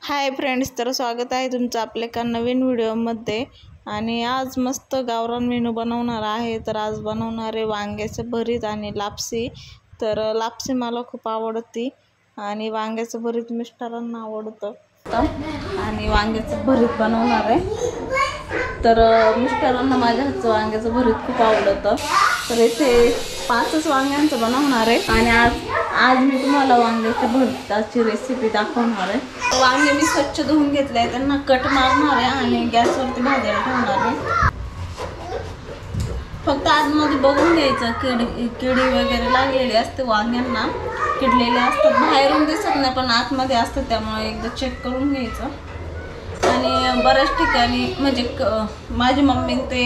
Hi friends, तर स्वागत आहे तुमचं आपल्या एका नवीन व्हिडिओमध्ये। आणि आज मस्त गावरान मेनू बनवणार आहे। तर आज बनवणार आहे वांग्याचं भरीत आणि लापसी। तर लापसी मला खूप आवडते आणि वांग्याचं भरीत मिस्टरांना आवडतं आणि वांग्याचं भरीत बनवणार आहे। तर मिस्टरांना माझ्या हातचं वांग्याचं भरीत खूप आवडतं। तर इथे 5 वांग्यांचं बनवणार आहे आणि आज मी तुम्हाला वांग्याच्या भरताची रेसिपी दाखवणार आहे। वांगे मी स्वच्छ धुवून घेतले आहे, त्यांना कट मारणार आहे आणि गॅसवरती भाजायला ठेवणार आहे। फक्त आतमध्ये बघून घ्यायचं, किडी वगैरे लागलेली असते, वांग्यांना किडलेले असतात, बाहेरून दिसत नाही पण आतमध्ये असतात, त्यामुळे एकदा चेक करून घ्यायचं। आणि बऱ्याच ठिकाणी म्हणजे माझी मम्मी ते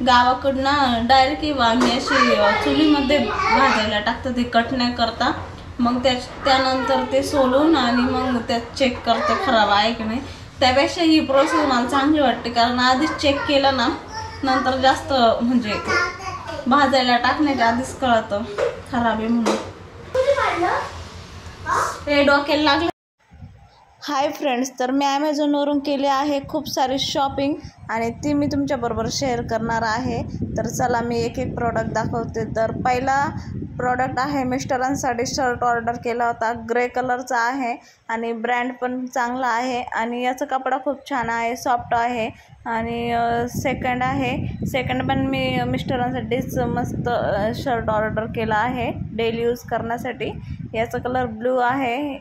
गावाकडनं डायरेक्ट वांगी अशी चुलीमध्ये भाजायला टाकतात, ते कट नाही करता। मग त्यानंतर ते सोलून आणि मग त्यात चेक करते खराब आहे की नाही। त्यापेक्षा ही प्रोसेस मला चांगली वाटते, कारण आधीच चेक केलं ना, नंतर जास्त म्हणजे भाजायला टाकण्याच्या आधीच कळतं खराब आहे म्हणून। हे डोक्याला लागलं। हाय फ्रेंड्स, तर मी ॲमेझॉनवरून केले आहे खूप सारी शॉपिंग आणि ती मी तुमच्याबरोबर शेअर करणार आहे। तर चला मी एक एक प्रोडक्ट दाखवते। तर पहिला प्रोडक्ट आहे मिस्टरांसाठी शर्ट ऑर्डर केला होता, ग्रे कलरचा आहे आणि ब्रँड पण चांगला आहे आणि याचा कपडा खूप छान आहे, सॉफ्ट आहे। आणि सेकंड पण मी मिस्टरांसाठीच मस्त शर्ट ऑर्डर केला आहे डेली यूज करण्यासाठी। याचा कलर ब्लू आहे।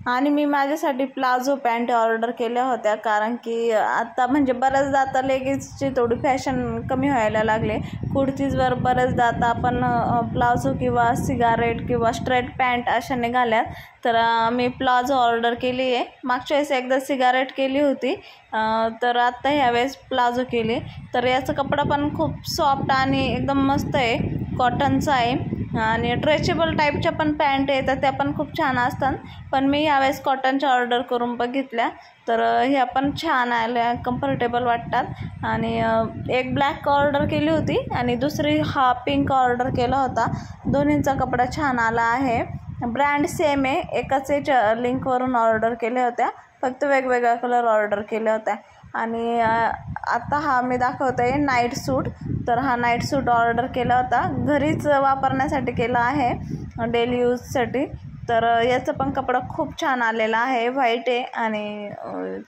आणि मी माझ्यासाठी प्लाझो पॅन्ट ऑर्डर केल्या होत्या, कारण की आता म्हणजे बऱ्याचदा आता लेगिन्सची थोडी फॅशन कमी व्हायला लागले। कुर्तीजवर बऱ्याचदा आता आपण प्लाझो किंवा सिगारेट किंवा स्ट्रेट पॅन्ट अशा निघाल्यात। तर मी प्लाझो ऑर्डर केली आहे। मागच्या वेळेस एकदा सिगारेट केली होती, तर आत्ता ह्यावेळेस प्लाझो केली। तर याचा कपडा पण खूप सॉफ्ट आणि एकदम मस्त आहे, कॉटनचा आहे। आणि स्ट्रेचेबल टाईपच्या पण पॅन्ट येतात, त्या पण खूप छान असतात, पण मी यावेळेस कॉटनच्या ऑर्डर करून बघितल्या, तर ह्या पण छान आल्या, कम्फर्टेबल वाटतात। आणि एक ब्लॅक ऑर्डर केली होती आणि दुसरी हा पिंक ऑर्डर केला होता। दोन्हींचा कपडा छान आला आहे, ब्रँड सेम आहे, एकाच लिंकवरून ऑर्डर केल्या होत्या, फक्त वेगवेगळ्या कलर ऑर्डर केल्या होत्या। आणि आता हा मी दाखवते नाईट सूट। तर हा नाईट सूट ऑर्डर केला होता, घरीच वापरण्यासाठी केला आहे, डेली यूजसाठी। तर याचा पण कपडा खूप छान आलेला आहे, व्हाईट आहे आणि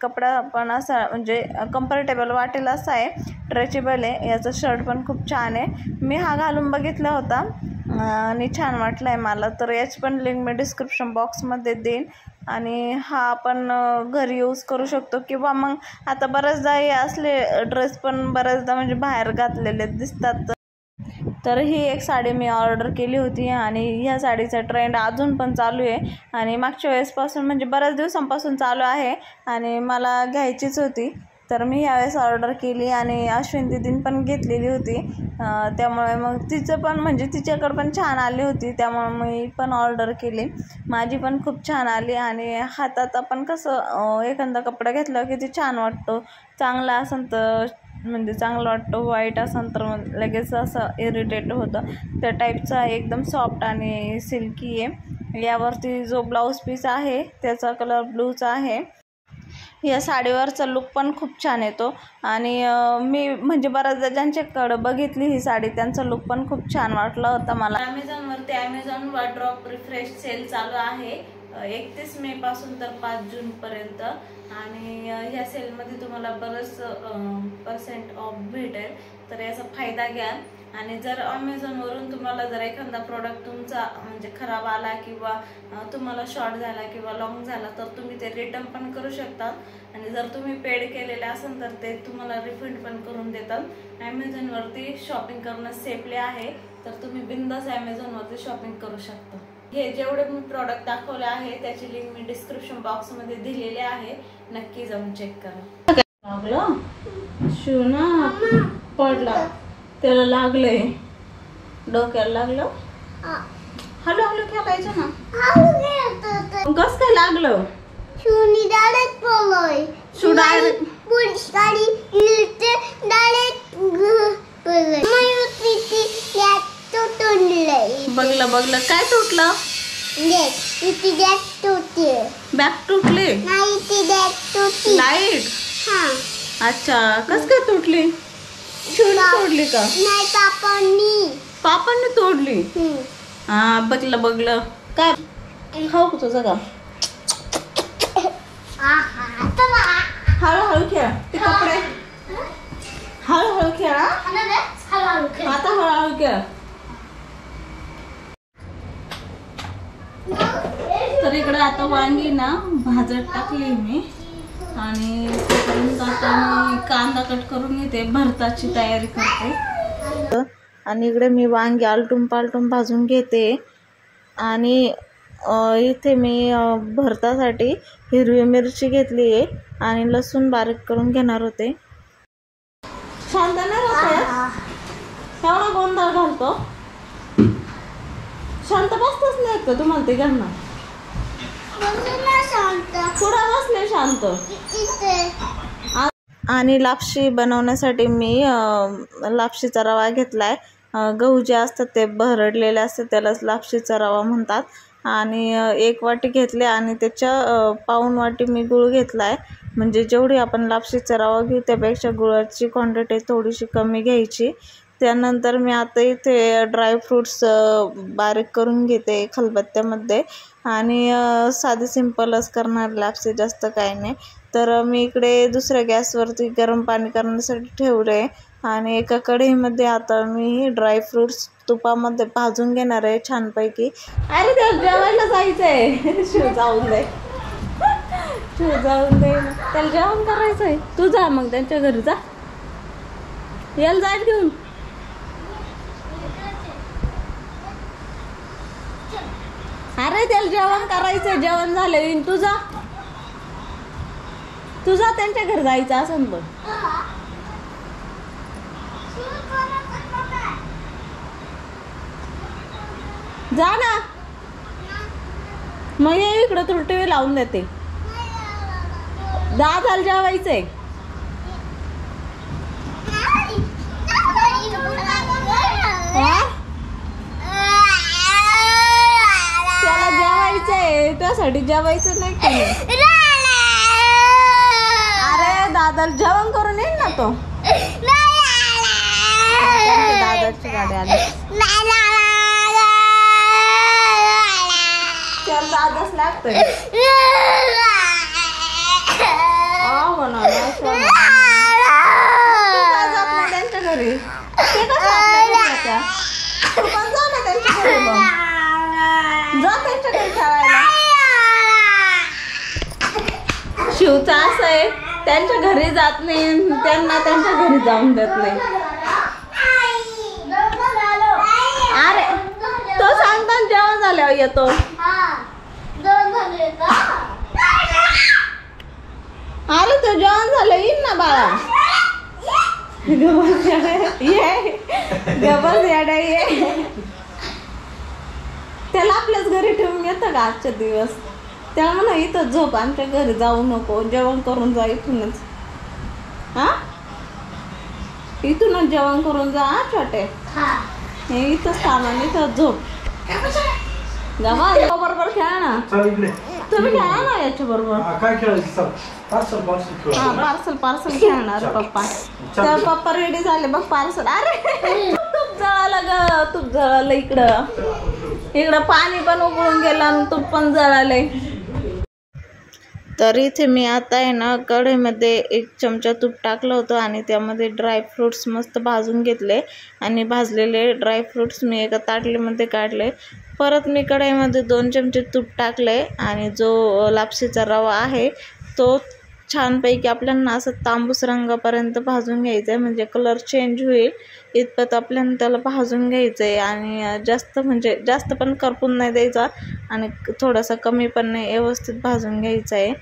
कपडा पण असा म्हणजे कम्फर्टेबल वाटेल असा आहे, स्ट्रेचेबल आहे। याचा शर्ट पण खूप छान आहे, मी हा घालून बघितला होता आणि छान वाटला आहे मला। तर याची पण लिंक मी डिस्क्रिप्शन बॉक्समध्ये देईन आणि हा आपण घरी यूज करू शकतो, किंवा मग आता बऱ्याचदा हे असले ड्रेस पण बऱ्याचदा म्हणजे बाहेर घातलेले दिसतात। तर ही एक साडी मी ऑर्डर केली होती आणि ह्या साडीचा ट्रेंड अजून पण चालू आहे आणि मागच्या वेळेसपासून म्हणजे बऱ्याच दिवसांपासून चालू आहे आणि मला घ्यायचीच होती। तर मी यावेळेस ऑर्डर केली आणि अश्विन दीदीने पण घेतलेली होती, त्यामुळे मग तिचं पण म्हणजे तिच्याकडे पण छान आली होती, त्यामुळे मी पण ऑर्डर केली, माझी पण खूप छान आली। आणि हातात आपण कसं एखादा कपडा घेतला की ते छान वाटतो, चांगला असेल तर म्हणजे चांगलं वाटतं, वाईट असेल तर लगेच असं इरिटेट होतं, त्या टाईपचा एकदम सॉफ्ट आणि सिल्की आहे। यावरती जो ब्लाऊज पीस आहे त्याचा कलर ब्लूचा आहे। या साडीवरचा लुक पण खूप छान येतो आणि मी म्हणजे बऱ्याचदा ज्यांच्याकडं बघितली ही साडी त्यांचा लुक पण खूप छान वाटला होता मला। ॲमेझॉन वॉर्डरोब रिफ्रेश सेल चालू आहे 31 मे पासून तर 5 जून पर्यंत आणि ह्या सेलमध्ये तुम्हाला बरंच % ऑफ भेटेल, तर याचा फायदा घ्या। आणि जर ॲमेझॉनवरून तुम्हाला जर एखादा प्रोडक्ट तुमचा म्हणजे खराब आला किंवा तुम्हाला शॉर्ट झाला किंवा लॉंग झाला तर तुम्ही ते रिटर्न पण करू शकता आणि जर तुम्ही पेड केलेले असेल तर ते तुम्हाला रिफंड पण करून देतात। ॲमेझॉनवरती शॉपिंग करणं सेफली आहे, तर तुम्ही बिंदास ॲमेझॉनवरती शॉपिंग करू शकता। हे जेवढे मी प्रोडक्ट दाखवले आहे त्याची लिंक मी डिस्क्रिप्शन बॉक्समध्ये दिलेली आहे, नक्की जाऊन चेक करा। लागलं शिवना पडला, त्याला लागलंय, डोक्याला लागलं, हॅलो हॅलो खेळायचं ना, कसं काय लागलं? शिवनी डायरेक्ट पळलोय, डायरेक्ट पुलिस गाडी इलते डायरेक्ट पळलोय, माहिती यात तुटलंय। बघलं काय तुटलं? इथे बॅग तुटली. बॅग तुटली? नाही इथे बॅग तुटली. लाईट? हा. अच्छा, कस काय तुटली? शिवून तोडली का? नाही पापांनी तोडली? हा, बघलं काय खाऊ का तुझं का? हळूहळू खेळ, ते कपडे हळूहळू खेळ. आता हळूहळू खेळ. तर इकडे आता वांगी ना भाजत टाकली मी आणि तोपर्यंत आता मी कांदा कट करून घेते, भरताची तयारी करते. आणि इकडे मी वांगी आलटून पालटून भाजून घेते आणि इथे मी भरतासाठी हिरवी मिरची घेतली आहे आणि लसूण बारीक करून घेणार होते. शांत नाही राहत, एवढा गोंधळ घालतो. शांत बसतच नाही का तुम्हाला ते घालणं? पुढं बसले शांत. आणि लापशी बनवण्यासाठी मी लापशीचा रवा घेतलाय. गहू जे असतात ते भरडलेले असतात त्यालाच लापशीचा रवा म्हणतात. आणि 1 वाटी घेतले आणि त्याच्या पाऊण वाटी मी गूळ घेतलाय. म्हणजे जेवढी आपण लापशीचा रवा घेऊ त्यापेक्षा गुळाची क्वांटिटी थोडीशी कमी घ्यायची. त्यानंतर मी आता इथे ड्रायफ्रूट्स बारीक करून घेते खलबत्त्यामध्ये आणि साधी सिंपलच करणार लापशी, जास्त काही नाही. तर मी इकडे दुसऱ्या गॅसवरती गरम पाणी करण्यासाठी ठेवले आणि एका कढईमध्ये आता मी ड्रायफ्रूट्स तुपामध्ये भाजून घेणार आहे छानपैकी. अरे त्याला जेवायला जायचं आहे. शिव जाऊन दे त्याला जेवण करायचं आहे. तू जा मग त्यांच्या घरी जा, याला जायला घेऊन. अरे त्याला जेवण करायचंय, जेवण झालं तुझा त्यांच्या घरी जायचं असं बघ. जा ना मग ये इकडं, तुला टीव्ही लावून देते. दादाला जेवायचंय. त्याला जेवायचंय, त्यासाठी जेवायचं नाही का? अरे दादाला जेवण करून येईल ना तो. दादाची गाडी आली. त्याला दादाच लागतंय. त्यांच्या घरी ते कसं आपल्या तू पण जा ना त्यांच्या घरी, मग जा त्यांच्या घरी खेळायला. शिवचा असं आहे, त्यांच्या घरी जात नाही, त्यांना त्यांच्या घरी जाऊन देत नाही. अरे तो सांगता जेवण झाल्यावर येतो. अरे तो जेवण झालं येईल ना बाळा. गबस येडा ये. त्याला आपल्याच घरी ठेवून येतं का आजच्या दिवस? त्याला म्हणा इथं झोप, आमच्या घरी जाऊ नको, जेवण करून जा इथूनच. हा, इथूनच जेवण करून जा. छोटे हे इथंच सामान, इथंच झोप. बरोबर खेळा ना तुम्ही, खेळा ना याच्या बरोबर. काय खेळायचं? पार्सल खेळणार पप्पा. तर पप्पा रेडी झाले बघ पार्सल. अरे तूप जळालं ग, तूप जळालं. इकडं पाणी पण उकळून गेलं आणि तूप पण जळालंय. तर इथे मी आता आहे ना कढईमध्ये 1 चमचा तूप टाकलं होतं आणि त्यामध्ये ड्रायफ्रूट्स मस्त भाजून घेतले आणि भाजलेले ड्रायफ्रूट्स मी एका ताटलीमध्ये काढले. परत मी कढईमध्ये 2 चमचे तूप टाकले आणि जो लापशीचा रवा आहे तो छानपैकी आपल्याला असं तांबूस रंगापर्यंत भाजून घ्यायचं आहे. म्हणजे कलर चेंज होईल इतपत आपल्याला त्याला भाजून घ्यायचं आहे. आणि जास्त पण करपून नाही द्यायचा आणि थोडासा कमी पण नाही, व्यवस्थित भाजून घ्यायचं आहे.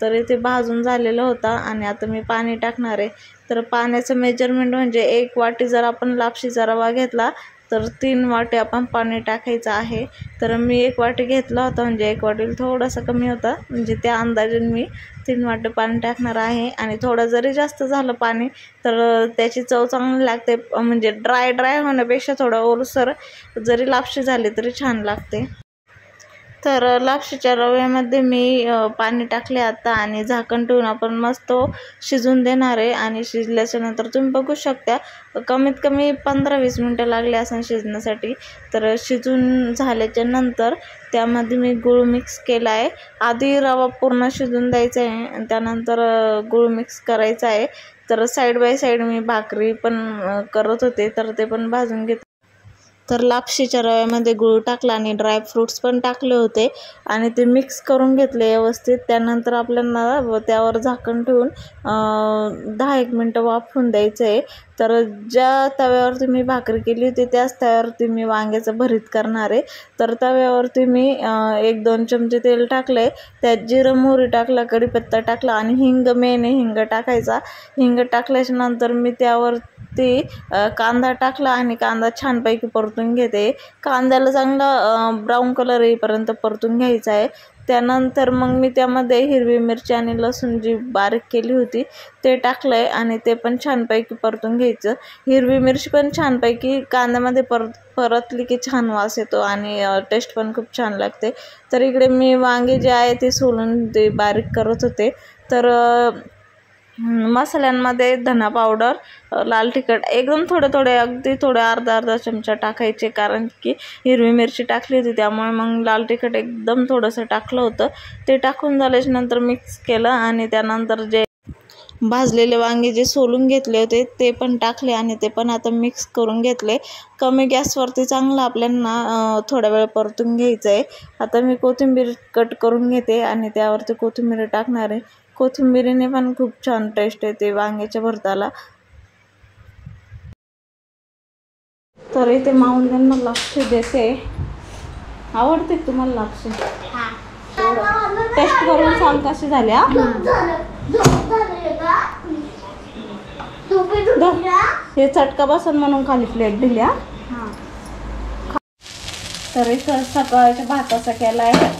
तर इथे भाजून झालेलं होता आणि आता मी पाणी टाकणार आहे. तर पाण्याचं मेजरमेंट म्हणजे 1 वाटी जर आपण लापशीचा रवा घेतला तर 3 वाटी आपण पाणी टाकायचं आहे. तर मी 1 वाटी घेतला होता, म्हणजे 1 वाटीला थोडासा कमी होता, म्हणजे त्या अंदाजे मी 3 वाटी पाणी टाकणार आहे. आणि थोडं जरी जास्त झालं पाणी तर त्याची चव चांगली लागते. म्हणजे ड्राय होण्यापेक्षा थोडं ओलसर जरी लापशी झाली तरी छान लागते. तर लापशीच्या रव्यामध्ये मी पाणी टाकले आता आणि झाकण ठेवून आपण मस्त शिजून देणार आहे. आणि शिजल्याच्या नंतर तुम्ही बघू शकता कमीत कमी 15-20 मिनटं लागले असं शिजण्यासाठी. तर शिजून झाल्याच्या नंतर त्यामध्ये मी गूळ मिक्स केला आहे. आधी रवा पूर्ण शिजून द्यायचा आहे आणि त्यानंतर गूळ मिक्स करायचा आहे. तर साईड बाय साईड मी भाकरी पण करत होते, तर ते पण भाजून घेत. तर लापशीच्या रव्यामध्ये गूळ टाकला आणि ड्रायफ्रूट्स पण टाकले होते आणि ते मिक्स करून घेतले व्यवस्थित. त्यानंतर आपल्याला त्यावर झाकण ठेवून 10-1 मिनटं वाफवून द्यायचं आहे. तर ज्या तव्यावरती मी भाकरी केली होती त्याच तव्यावरती मी वांग्याचं भरीत करणार आहे. तर तव्यावरती मी 1-2 चमचे तेल टाकले, त्यात जिरं मोहरी टाकला, कढीपत्ता टाकला आणि हिंग मेन आहे, हिंग टाकायचा. हिंग टाकल्याच्या नंतर मी त्यावरती कांदा टाकला आणि कांदा छानपैकी परतून घेते. कांद्याला चांगला ब्राऊन कलर येईपर्यंत परतून घ्यायचा आहे. त्यानंतर मग मी त्यामध्ये हिरवी मिरची आणि लसूण जी बारीक केली होती ते टाकलं आहे आणि ते पण छानपैकी परतून घ्यायचं. हिरवी मिरची पण छानपैकी कांद्यामध्ये परतली की छान वास येतो आणि टेस्ट पण खूप छान लागते. तर इकडे मी वांगे जे आहे ते सोलून ते बारीक करत होते. तर मसाल्यांमध्ये धना पावडर, लाल तिखट एकदम थोडे अगदी थोडे अर्धा चमचा टाकायचे, कारण की हिरवी मिरची टाकली होती त्यामुळे मग लाल तिखट एकदम थोडंसं टाकलं होतं. ते टाकून झाल्याच्या नंतर मिक्स केलं आणि त्यानंतर जे भाजलेले वांगे जे सोलून घेतले होते ते पण टाकले आणि ते पण आता मिक्स करून घेतले. कमी गॅसवरती चांगलं आपल्याला थोडा वेळ परतून घ्यायचं आहे. आता मी कोथिंबीर कट करून घेते आणि त्यावरती कोथिंबीर टाकणार आहे. कोथिंबीरीने पण खूप छान टेस्ट येते वांग्याच्या भरताला. तर इथे माऊंद्यांना लापशी देते. आवडते तुम्हाला लापशी? टेस्ट करून सांग कशी झाल्या. हे चटका बसन म्हणून खाली प्लेट दिल्या. तर इथं सकाळच्या भाताचा केला आहे,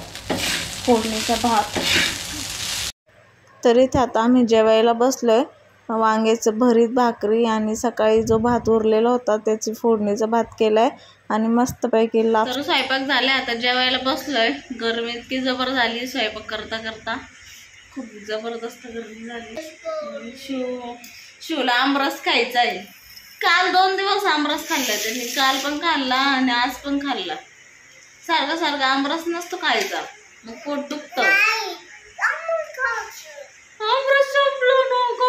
फोडणीचा भात. तर इथे आता आम्ही जेवायला बसलोय. वांग्याचं भरीत, भाकरी आणि सकाळी जो भात उरलेला होता त्याची फोडणीचा भात केलाय आणि मस्तपैकी तर स्वयंपाक झाला. आता जेवायला बसलोय. गरमी इतकी जबर झाली स्वयंपाक करता करता, खूप जबरदस्त गरमी झाली. शिवला आमरस खायचा आहे. काल 2 दिवस आमरस खाल्ला त्यांनी, काल पण खाल्ला आणि आज पण खाल्ला. सारखं आमरस नसतो खायचा, मग पोट दुखतं. आमरस संपलं नको,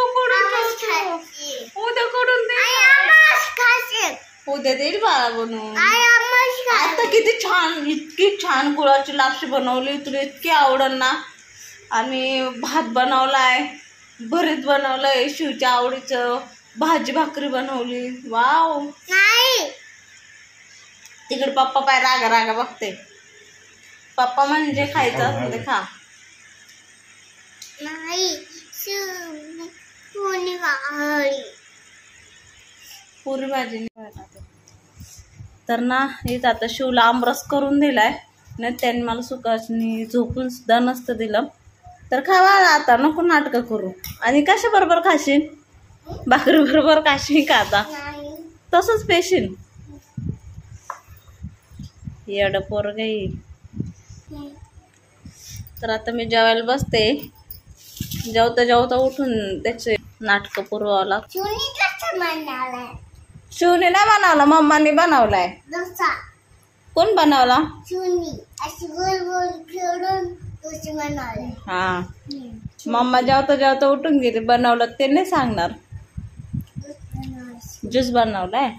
उद्या कडून दे. उद्या देईल बाळा बनवून. आता इतकी छान गुळाची लापशी बनवली, तुला इतकी आवडल ना. आणि भात बनवलाय, भरीत बनवलंय, शिवच्या आवडीचं, भाजी भाकरी बनवली. वाव. तिकडे पप्पा पाय रागा बघते. पप्पा म्हणजे खायचं असं ते खा. पुरी भाजी नाही. तर ना इथं आता शिवला आमरस करून दिलाय ना, त्यांनी मला सुखासनी झोपून सुद्धा नसतं दिलं. तर खावा आता, नको नाटकं करू. आणि कशा बरोबर खाशील? भाकरी बरोबर खाशील का आता? तसंच पेशील. येडं पोरग येईल. तर आता मी जेवायला बसते. जेवता उठून त्याचे नाटकं पुरवावं लागतं. शिवने नाही बनवला, मम्मानी बनवलाय. कोण बनवला? हा, मम्मा जेवता उठून गेली. बनवलं ते नाही सांगणार. ज्यूस बनवलाय.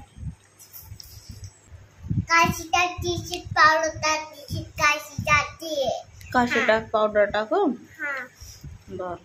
काशी टाक पावडर टाकू. बर.